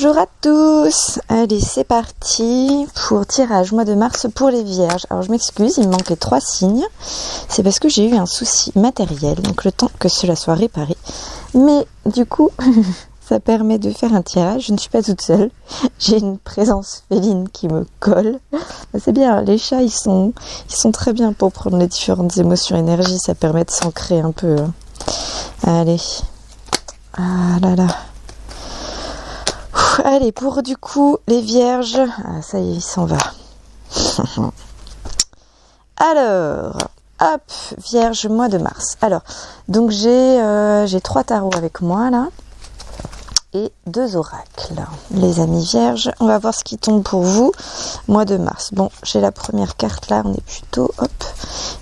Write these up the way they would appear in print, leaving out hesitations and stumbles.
Bonjour à tous. Allez, c'est parti pour tirage mois de mars pour les vierges. Alors je m'excuse, il me manquait 3 signes. C'est parce que j'ai eu un souci matériel, donc le temps que cela soit réparé. Mais du coup, ça permet de faire un tirage. Je ne suis pas toute seule. J'ai une présence féline qui me colle. C'est bien, les chats ils sont très bien pour prendre les différentes émotions, énergies. Ça permet de s'ancrer un peu. Allez. Ah là là. Allez, pour du coup les vierges, ça y est, il s'en va. Alors, hop, vierge, mois de mars. Alors, donc j'ai 3 tarots avec moi là et 2 oracles. Les amis vierges, on va voir ce qui tombe pour vous, mois de mars. Bon, j'ai la première carte là, on est plutôt, hop,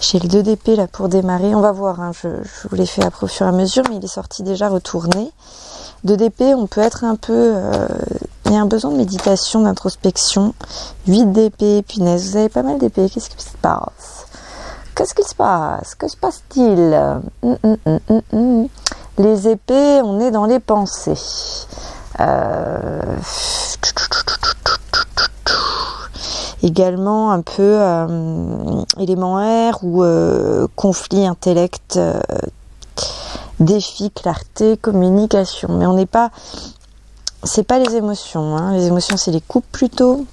j'ai le 2 d'épée là pour démarrer. On va voir, hein, je vous l'ai fait après au fur et à mesure, mais il est sorti déjà retourné. 2 d'épée, on peut être un peu... il y a un besoin de méditation, d'introspection. 8 d'épée, punaise, vous avez pas mal d'épée. Qu'est-ce qui se passe? Qu'est-ce qui se passe? Que se passe-t-il? Les épées, on est dans les pensées. Également un peu élément air ou conflit, intellect... défi, clarté, communication. Mais on n'est pas... C'est pas les émotions. Hein. Les émotions, c'est les couples plutôt.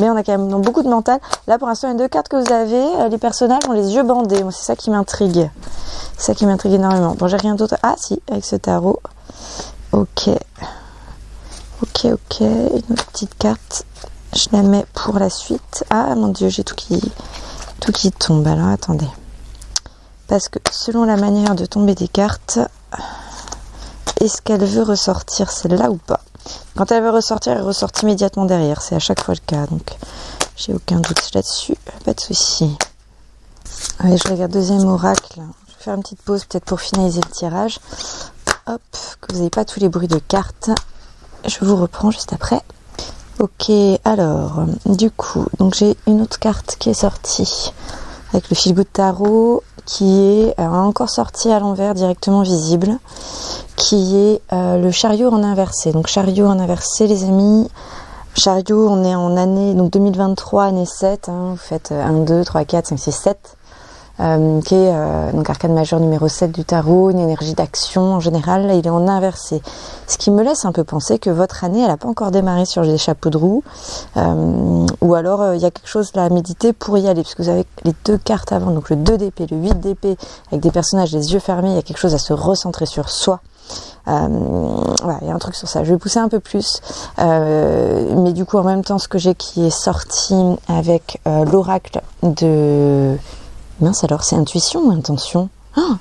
Mais on a quand même donc, beaucoup de mental. Là, pour l'instant, les 2 cartes que vous avez, les personnages ont les yeux bandés. Moi, c'est ça qui m'intrigue. C'est ça qui m'intrigue énormément. Bon, j'ai rien d'autre. Ah, si, avec ce tarot. Ok. Ok. Une autre petite carte. Je la mets pour la suite. Ah, mon Dieu, j'ai tout qui tombe. Alors, attendez. Parce que selon la manière de tomber des cartes, est-ce qu'elle veut ressortir celle-là ou pas? Quand elle veut ressortir, elle ressort immédiatement derrière. C'est à chaque fois le cas, donc j'ai aucun doute là-dessus. Pas de souci. Allez, je regarde deuxième oracle. Je vais faire une petite pause peut-être pour finaliser le tirage. Hop, que vous n'ayez pas tous les bruits de cartes. Je vous reprends juste après. Ok, alors, du coup, donc j'ai une autre carte qui est sortie avec le fil-good tarot, qui est encore sorti à l'envers, directement visible, qui est le chariot en inversé. Donc chariot en inversé, les amis, chariot, on est en année, donc 2023, année 7, hein, vous faites 1, 2, 3, 4, 5, 6, 7, qui est donc arcane majeur numéro 7 du tarot, une énergie d'action en général, là il est en inversé. Ce qui me laisse un peu penser que votre année, elle n'a pas encore démarré sur les chapeaux de roue, ou alors il y a quelque chose là à méditer pour y aller, parce que vous avez les 2 cartes avant, donc le 2 d'épée, le 8 d'épée, avec des personnages les yeux fermés, il y a quelque chose à se recentrer sur soi. Voilà, il y a un truc sur ça. Je vais pousser un peu plus, mais du coup en même temps ce que j'ai qui est sorti avec l'oracle de... Mince alors, c'est intuition ou intention?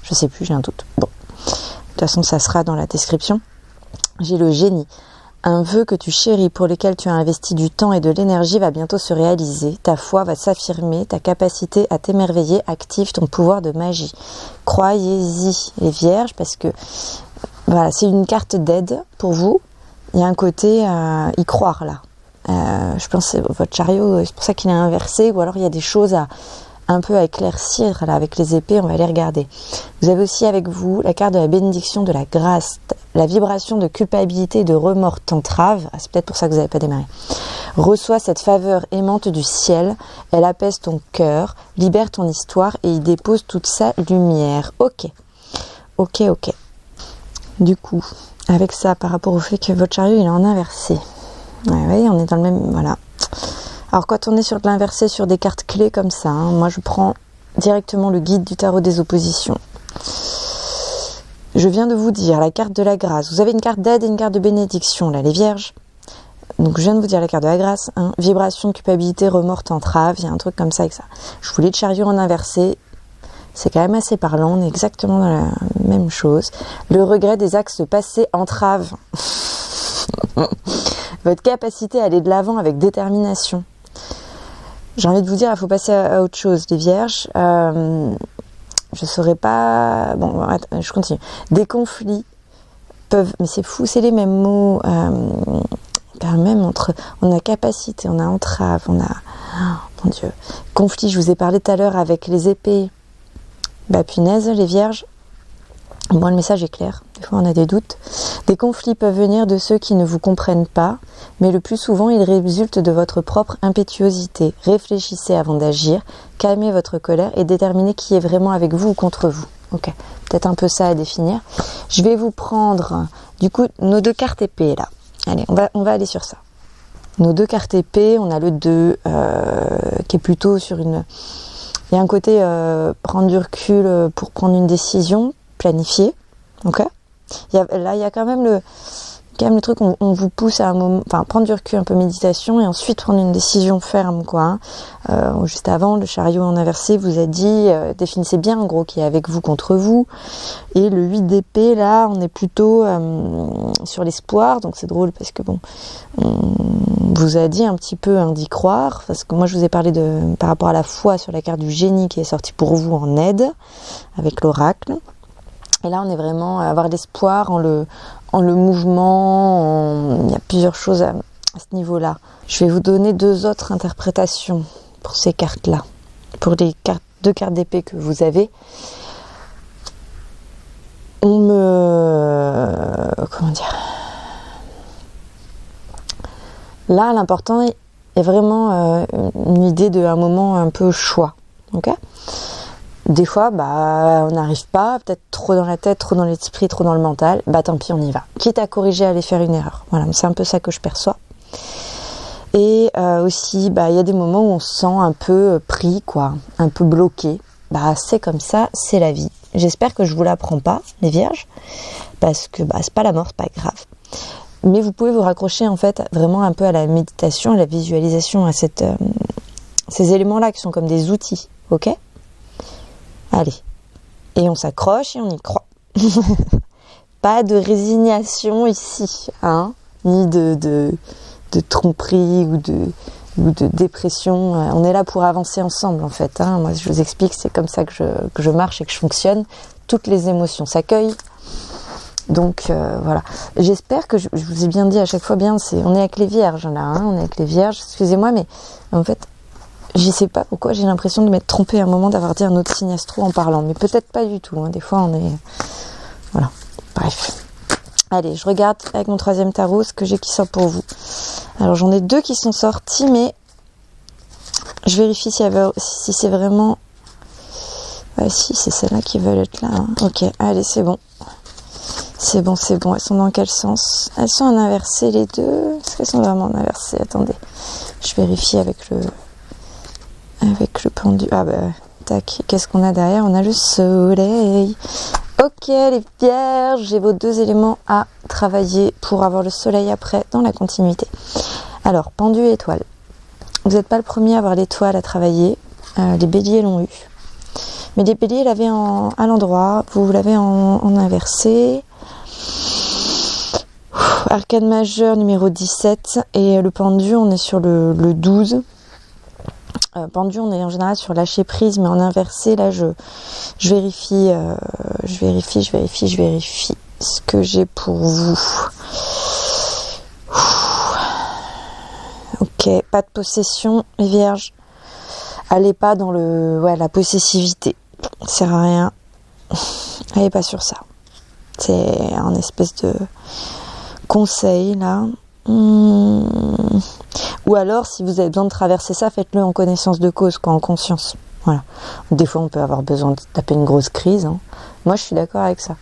Je sais plus, j'ai un doute. Bon, de toute façon ça sera dans la description. J'ai le génie. Un vœu que tu chéris, pour lequel tu as investi du temps et de l'énergie, va bientôt se réaliser. Ta foi va s'affirmer, ta capacité à t'émerveiller active ton pouvoir de magie. Croyez-y, les vierges, parce que voilà, c'est une carte d'aide pour vous. Il y a un côté y croire là. Je pense que votre chariot, c'est pour ça qu'il est inversé, ou alors il y a des choses un peu à éclaircir là avec les épées, on va les regarder. Vous avez aussi avec vous la carte de la bénédiction de la grâce. La vibration de culpabilité et de remords t'entrave. C'est peut-être pour ça que vous n'avez pas démarré. Reçois cette faveur aimante du ciel. Elle apaise ton cœur, libère ton histoire et y dépose toute sa lumière. Ok. Du coup, avec ça, par rapport au fait que votre chariot il est en inversé. Ouais, voyez, on est dans le même... Voilà. Alors quand on est sur de l'inversé, sur des cartes clés comme ça, hein, moi je prends directement le guide du tarot des oppositions. Je viens de vous dire la carte de la grâce. Vous avez une carte d'aide et une carte de bénédiction, là, les vierges. Donc je viens de vous dire la carte de la grâce. Hein, vibration, culpabilité, remords, entrave. Il y a un truc comme ça avec ça. Je voulais le chariot en inversé. C'est quand même assez parlant. On est exactement dans la même chose. Le regret des axes passés entrave votre capacité à aller de l'avant avec détermination. J'ai envie de vous dire, il faut passer à autre chose, les vierges. Je saurais pas... Bon, je continue. Des conflits peuvent... Mais c'est fou, c'est les mêmes mots. Quand même, entre... On a capacité, on a entrave, on a... Oh, mon Dieu. Conflit, je vous ai parlé tout à l'heure avec les épées. Bah punaise, les vierges. Bon, le message est clair, des fois on a des doutes. Des conflits peuvent venir de ceux qui ne vous comprennent pas, mais le plus souvent ils résultent de votre propre impétuosité. Réfléchissez avant d'agir, calmez votre colère et déterminez qui est vraiment avec vous ou contre vous. Ok, peut-être un peu ça à définir. Je vais vous prendre du coup nos 2 cartes épées là. Allez, on va aller sur ça. Nos 2 cartes épées, on a le 2 qui est plutôt sur une... Il y a un côté prendre du recul pour prendre une décision, planifier, ok. Il y a quand même le truc, on vous pousse à un moment, enfin prendre du recul, un peu méditation et ensuite prendre une décision ferme, quoi. Juste avant, le chariot en inversé vous a dit, définissez bien en gros qui est avec vous contre vous. Et le 8 d'épée, là, on est plutôt sur l'espoir, donc c'est drôle parce que bon, on vous a dit un petit peu d'y croire, parce que moi je vous ai parlé par rapport à la foi sur la carte du génie qui est sortie pour vous en aide avec l'oracle. Et là, on est vraiment à avoir l'espoir en le mouvement. Il y a plusieurs choses à ce niveau-là. Je vais vous donner 2 autres interprétations pour ces cartes-là. Pour les 2 cartes d'épée que vous avez. Comment dire ? Là, l'important est vraiment une idée d'un moment un peu choix. Ok ? Des fois, on n'arrive pas, peut-être trop dans la tête, trop dans l'esprit, trop dans le mental, tant pis, on y va. Quitte à corriger, à aller faire une erreur. Voilà, c'est un peu ça que je perçois. Et aussi, il y a des moments où on se sent un peu pris, quoi, un peu bloqué. C'est comme ça, c'est la vie. J'espère que je vous l'apprends pas, les vierges, parce que c'est pas la mort, c'est pas grave. Mais vous pouvez vous raccrocher en fait vraiment un peu à la méditation, à la visualisation, à ces éléments-là qui sont comme des outils, ok ? Allez, et on s'accroche et on y croit. Pas de résignation ici, hein, ni de tromperie ou de dépression. On est là pour avancer ensemble en fait. Hein. Moi, je vous explique, c'est comme ça que je marche et que je fonctionne. Toutes les émotions s'accueillent. Donc voilà. J'espère que je vous ai bien dit à chaque fois bien. On est avec les vierges là, hein, on est avec les vierges. Excusez-moi, mais en fait. Je sais pas pourquoi j'ai l'impression de m'être trompée à un moment d'avoir dit un autre signe astro en parlant, mais peut-être pas du tout, hein. Des fois on est... Voilà, bref. Allez, je regarde avec mon 3e tarot ce que j'ai qui sort pour vous. Alors j'en ai 2 qui sont sortis, mais je vérifie si c'est vraiment... si, c'est celles-là qui veulent être là. Hein. Ok, allez, c'est bon. C'est bon. Elles sont dans quel sens ? Elles sont en inversé les 2. Est-ce qu'elles sont vraiment en inversé ? Attendez, je vérifie avec le pendu. Tac. Qu'est-ce qu'on a derrière ? On a le soleil. Ok, les vierges, j'ai vos 2 éléments à travailler pour avoir le soleil après dans la continuité. Alors, pendu et étoile. Vous n'êtes pas le premier à avoir l'étoile à travailler. Les béliers l'ont eu. Mais les béliers l'avaient à l'endroit. Vous l'avez en inversé. Arcane majeur numéro 17. Et le pendu, on est sur le 12. Pendu, on est en général sur lâcher prise, mais en inversé, là, je vérifie ce que j'ai pour vous. Ok, pas de possession, les vierges. Allez pas dans la possessivité. Ça sert à rien. Allez pas sur ça. C'est un espèce de conseil, là. Ou alors, si vous avez besoin de traverser ça, faites-le en connaissance de cause, en conscience. Voilà. Des fois, on peut avoir besoin de taper une grosse crise. Hein. Moi, je suis d'accord avec ça.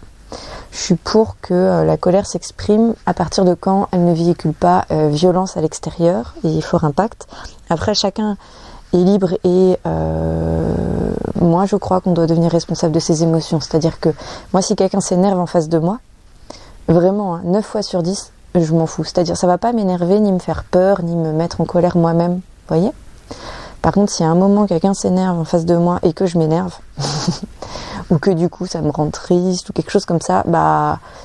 Je suis pour que la colère s'exprime à partir de quand elle ne véhicule pas violence à l'extérieur et fort impact. Après, chacun est libre et moi, je crois qu'on doit devenir responsable de ses émotions. C'est-à-dire que moi, si quelqu'un s'énerve en face de moi, vraiment, 9 fois sur 10, je m'en fous. C'est-à-dire, ça va pas m'énerver, ni me faire peur, ni me mettre en colère moi-même. Vous voyez ? Par contre, si à un moment, quelqu'un s'énerve en face de moi et que je m'énerve, ou que du coup, ça me rend triste, ou quelque chose comme ça,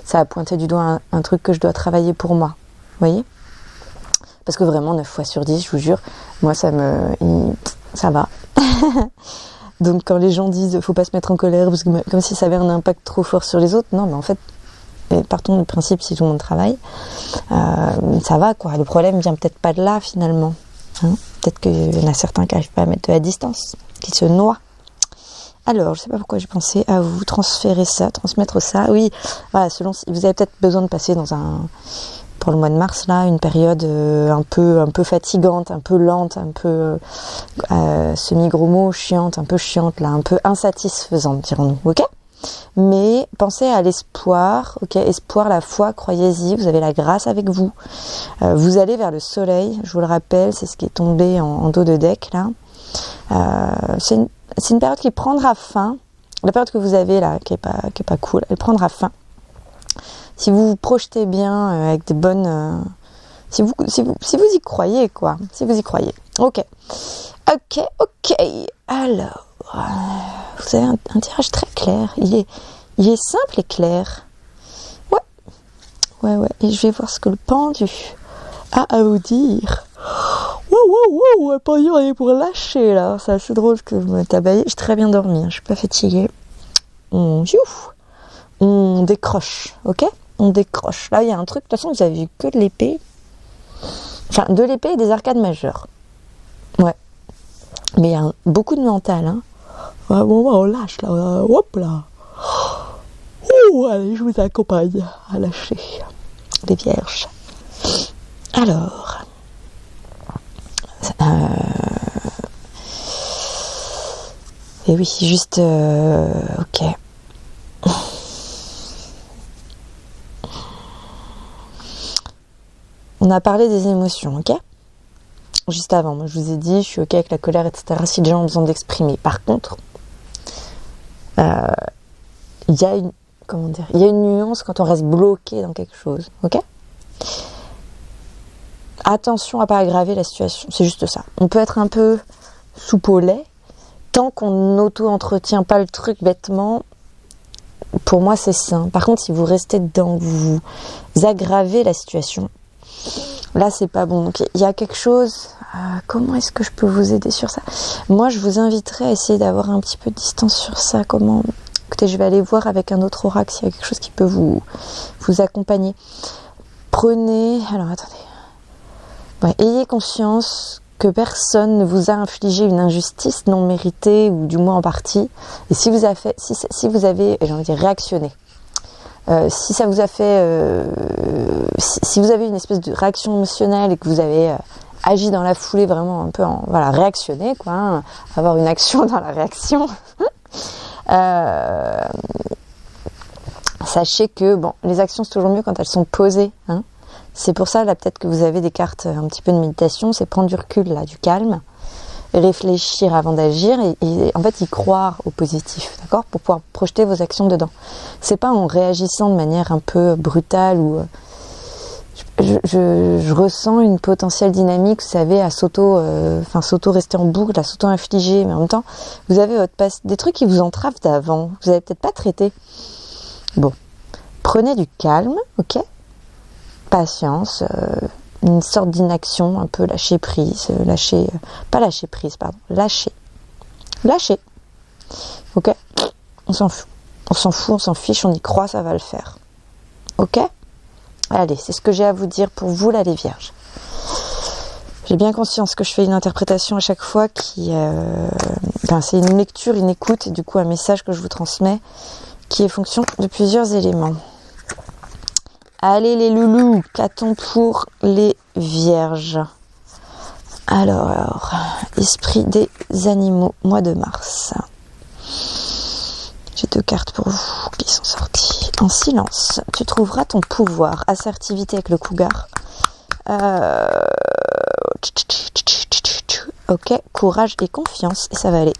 ça a pointé du doigt un truc que je dois travailler pour moi. Vous voyez ? Parce que vraiment, 9 fois sur 10, je vous jure, moi, ça va. Donc, quand les gens disent « faut pas se mettre en colère », parce que, comme si ça avait un impact trop fort sur les autres, non, mais en fait, partons du principe, si tout le monde travaille, ça va, quoi. Le problème vient peut-être pas de là, finalement. Hein, peut-être qu'il y en a certains qui n'arrivent pas à mettre de la distance, qui se noient. Alors, je sais pas pourquoi j'ai pensé à vous transmettre ça. Oui, voilà, selon si vous avez peut-être besoin de passer pour le mois de mars là, une période un peu fatigante, un peu lente, un peu semi-gros mot, chiante, un peu chiante là, un peu insatisfaisante, dirons-nous. Ok ? Mais pensez à l'espoir, ok ? Espoir, la foi, croyez-y, vous avez la grâce avec vous. Vous allez vers le soleil, je vous le rappelle, c'est ce qui est tombé en dos de deck là. C'est une période qui prendra fin. La période que vous avez là, qui est pas cool, elle prendra fin. Si vous vous projetez bien avec des bonnes, si vous y croyez quoi, si vous y croyez. Ok. Alors, vous avez un tirage très clair. Il est simple et clair. Ouais. Et je vais voir ce que le pendu a à vous dire. Wow, le pendu il est pour lâcher là. C'est assez drôle que vous me tabaillez. J'ai très bien dormi, je suis pas fatiguée. On décroche, ok ? On décroche. Là, il y a un truc, de toute façon, vous avez vu que de l'épée. Enfin, de l'épée et des arcades majeures. Ouais. Mais il y a beaucoup de mental, hein. Ah, bon, on lâche là. Hop là. Allez, je vous accompagne à lâcher les vierges. Alors. Et oui, juste. Ok. On a parlé des émotions, ok ? Juste avant, moi je vous ai dit, je suis ok avec la colère, etc. Si les gens ont besoin d'exprimer. Par contre, il y a une nuance quand on reste bloqué dans quelque chose, ok ? Attention à pas aggraver la situation, c'est juste ça. On peut être un peu soupe au lait, tant qu'on n'auto-entretient pas le truc bêtement. Pour moi, c'est sain. Par contre, si vous restez dedans, vous aggravez la situation. Là, c'est pas bon. Donc, il y a quelque chose. Comment est-ce que je peux vous aider sur ça ? Moi, je vous inviterais à essayer d'avoir un petit peu de distance sur ça. Comment ? Écoutez, je vais aller voir avec un autre oracle s'il y a quelque chose qui peut vous accompagner. Prenez. Alors, attendez. Ouais, ayez conscience que personne ne vous a infligé une injustice non méritée ou du moins en partie. Et si vous avez, j'ai envie de dire, réactionné. Si ça vous a fait, si vous avez une espèce de réaction émotionnelle et que vous avez agi dans la foulée vraiment un peu réactionner quoi, hein, avoir une action dans la réaction, sachez que les actions c'est toujours mieux quand elles sont posées, hein. C'est pour ça là peut-être que vous avez des cartes un petit peu de méditation, c'est prendre du recul là, du calme, réfléchir avant d'agir et en fait y croire au positif, d'accord, pour pouvoir projeter vos actions dedans. C'est pas en réagissant de manière un peu brutale ou je ressens une potentielle dynamique, vous savez, à s'auto-rester en boucle, à s'auto-infliger, mais en même temps, vous avez des trucs qui vous entravent d'avant, vous avez peut-être pas traité. Bon, prenez du calme, ok, patience, une sorte d'inaction, un peu lâcher, ok, on s'en fout, on s'en fiche, on y croit, ça va le faire, ok. Allez, c'est ce que j'ai à vous dire pour vous là les vierges. J'ai bien conscience que je fais une interprétation à chaque fois c'est une lecture, une écoute et du coup un message que je vous transmets qui est fonction de plusieurs éléments. Allez les loulous, qu'a-t-on pour les vierges ? Alors, esprit des animaux, mois de mars. J'ai 2 cartes pour vous qui sont sorties. En silence, tu trouveras ton pouvoir. Assertivité avec le cougar. Ok, courage et confiance. Et ça va aller.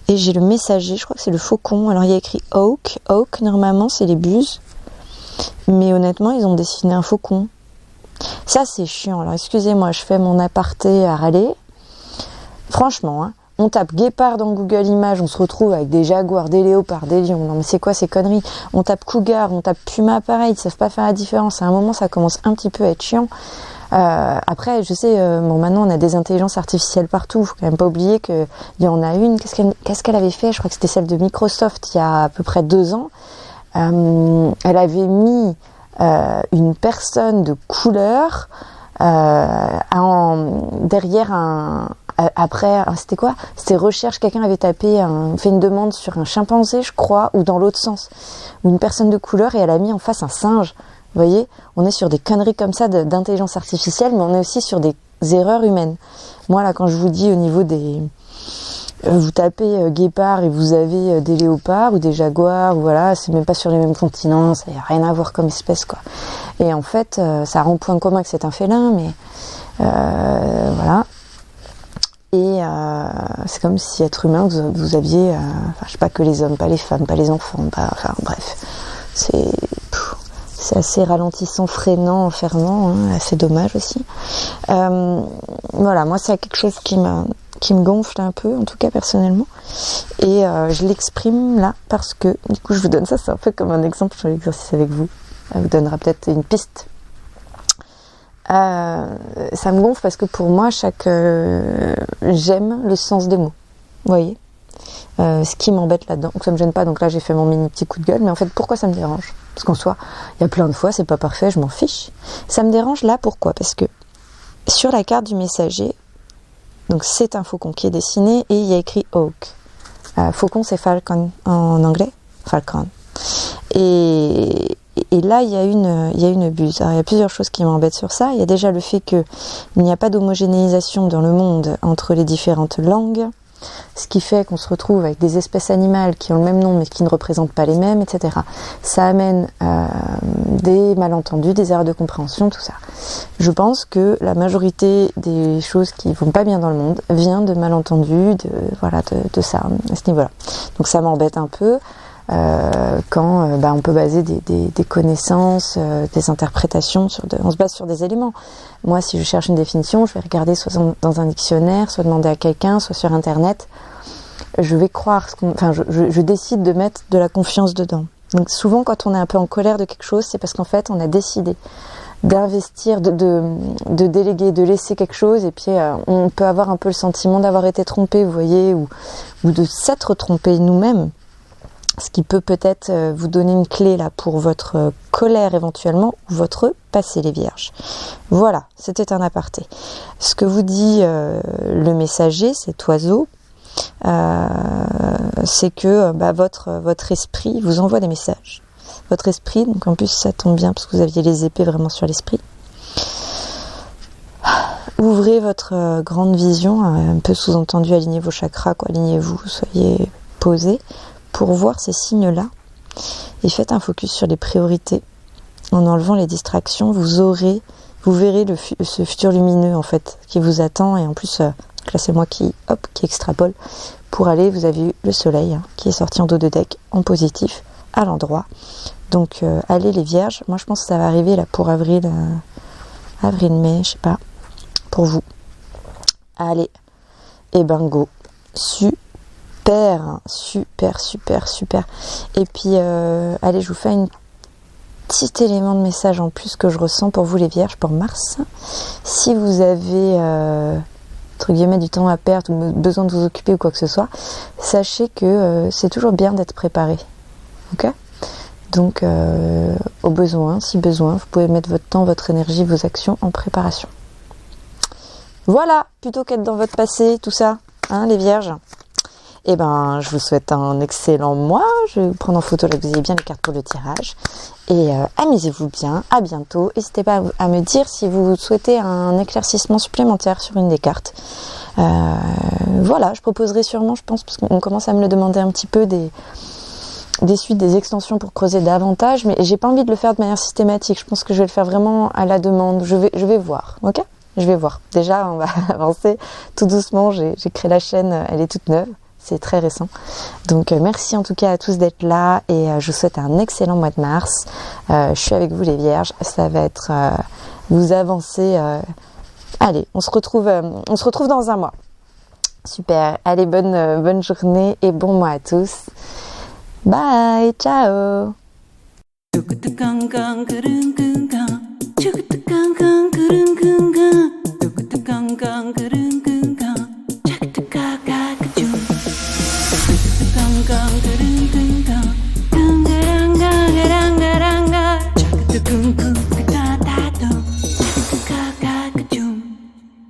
Et j'ai le messager, je crois que c'est le faucon. Alors il y a écrit Oak. Oak, normalement, c'est les buses. Mais honnêtement, ils ont dessiné un faucon. Ça, c'est chiant. Alors excusez-moi, je fais mon aparté à râler. Franchement, hein. On tape guépard dans Google Images, on se retrouve avec des jaguars, des léopards, des lions. Non mais c'est quoi ces conneries ? On tape cougar, on tape puma, pareil, ils savent pas faire la différence. À un moment, ça commence un petit peu à être chiant. Après, je sais, maintenant on a des intelligences artificielles partout. Faut quand même pas oublier qu'il y en a une. Qu'est-ce qu'elle avait fait ? Je crois que c'était celle de Microsoft il y a à peu près 2 ans. Elle avait mis une personne de couleur derrière Après, c'était quoi? C'était recherche, quelqu'un avait fait une demande sur un chimpanzé, je crois, ou dans l'autre sens. Ou une personne de couleur, et elle a mis en face un singe. Vous voyez, on est sur des conneries comme ça d'intelligence artificielle, mais on est aussi sur des erreurs humaines. Moi, là, quand je vous dis au niveau des... vous tapez guépard et vous avez des léopards ou des jaguars, ou voilà, c'est même pas sur les mêmes continents, ça n'a rien à voir comme espèce, quoi. Et en fait, ça rend point commun que c'est un félin, mais voilà. Et c'est comme si être humain, vous aviez, je sais pas, que les hommes, pas les femmes, pas les enfants, enfin bref, c'est assez ralentissant, freinant, enfermant, hein, assez dommage aussi. Voilà, moi c'est quelque chose qui me gonfle un peu, en tout cas personnellement, et je l'exprime là parce que, du coup je vous donne ça, c'est un peu comme un exemple sur l'exercice avec vous, ça vous donnera peut-être une piste. Ça me gonfle parce que pour moi j'aime le sens des mots, vous voyez, ce qui m'embête là-dedans, donc ça me gêne pas, donc là j'ai fait mon mini petit coup de gueule, mais en fait pourquoi ça me dérange? Parce qu'en soi, il y a plein de fois, c'est pas parfait, je m'en fiche. Ça me dérange là, pourquoi? Parce que sur la carte du messager, donc c'est un faucon qui est dessiné et il y a écrit Hawk. Faucon c'est falcon en anglais, falcon. Et là il y a une buse. Alors, il y a plusieurs choses qui m'embêtent sur ça. Il y a déjà le fait qu'il n'y a pas d'homogénéisation dans le monde entre les différentes langues, ce qui fait qu'on se retrouve avec des espèces animales qui ont le même nom mais qui ne représentent pas les mêmes, etc. Ça amène des malentendus, des erreurs de compréhension, tout ça. Je pense que la majorité des choses qui vont pas bien dans le monde vient de malentendus, de ça, à ce niveau-là. Donc ça m'embête un peu quand on peut baser des connaissances, des interprétations, on se base sur des éléments. Moi, si je cherche une définition, je vais regarder soit dans un dictionnaire, soit demander à quelqu'un, soit sur Internet. Je vais croire, je décide de mettre de la confiance dedans. Donc souvent, quand on est un peu en colère de quelque chose, c'est parce qu'en fait, on a décidé d'investir, de déléguer, de laisser quelque chose, et puis on peut avoir un peu le sentiment d'avoir été trompé, vous voyez, ou de s'être trompé nous-mêmes. Ce qui peut peut-être vous donner une clé là pour votre colère éventuellement, ou votre passé les vierges. Voilà, c'était un aparté. Ce que vous dit le messager, cet oiseau, c'est que votre esprit vous envoie des messages. Votre esprit, donc en plus ça tombe bien parce que vous aviez les épées vraiment sur l'esprit. Ouvrez votre grande vision, un peu sous-entendu, alignez vos chakras, alignez-vous, soyez posés, pour voir ces signes-là, et faites un focus sur les priorités. En enlevant les distractions, vous verrez ce futur lumineux en fait qui vous attend, et en plus, là c'est moi qui extrapole, pour aller, vous avez eu le soleil qui est sorti en dos de deck, en positif, à l'endroit. Donc allez les vierges, moi je pense que ça va arriver là pour avril-mai, je sais pas, pour vous. Allez, et go, super. Et puis, allez, je vous fais un petit élément de message en plus que je ressens pour vous les vierges, pour Mars. Si vous avez, entre guillemets, du temps à perdre ou besoin de vous occuper ou quoi que ce soit, sachez que c'est toujours bien d'être préparé. Ok ? Donc, au besoin, si besoin, vous pouvez mettre votre temps, votre énergie, vos actions en préparation. Voilà, plutôt qu'être dans votre passé, tout ça, les vierges. Je vous souhaite un excellent mois. Je vais vous prendre en photo là que vous ayez bien les cartes pour le tirage. Et amusez-vous bien. À bientôt. N'hésitez pas à me dire si vous souhaitez un éclaircissement supplémentaire sur une des cartes. Voilà, je proposerai sûrement, je pense, parce qu'on commence à me le demander un petit peu, des suites, des extensions pour creuser davantage. Mais j'ai pas envie de le faire de manière systématique. Je pense que je vais le faire vraiment à la demande. Je vais voir, ok ? Je vais voir. Déjà, on va avancer tout doucement. J'ai créé la chaîne, elle est toute neuve. C'est très récent. Donc merci en tout cas à tous d'être là, et je vous souhaite un excellent mois de mars. Je suis avec vous les vierges. Ça va être vous avancez. Allez, on se retrouve dans un mois. Super. Allez, bonne journée et bon mois à tous. Bye, ciao.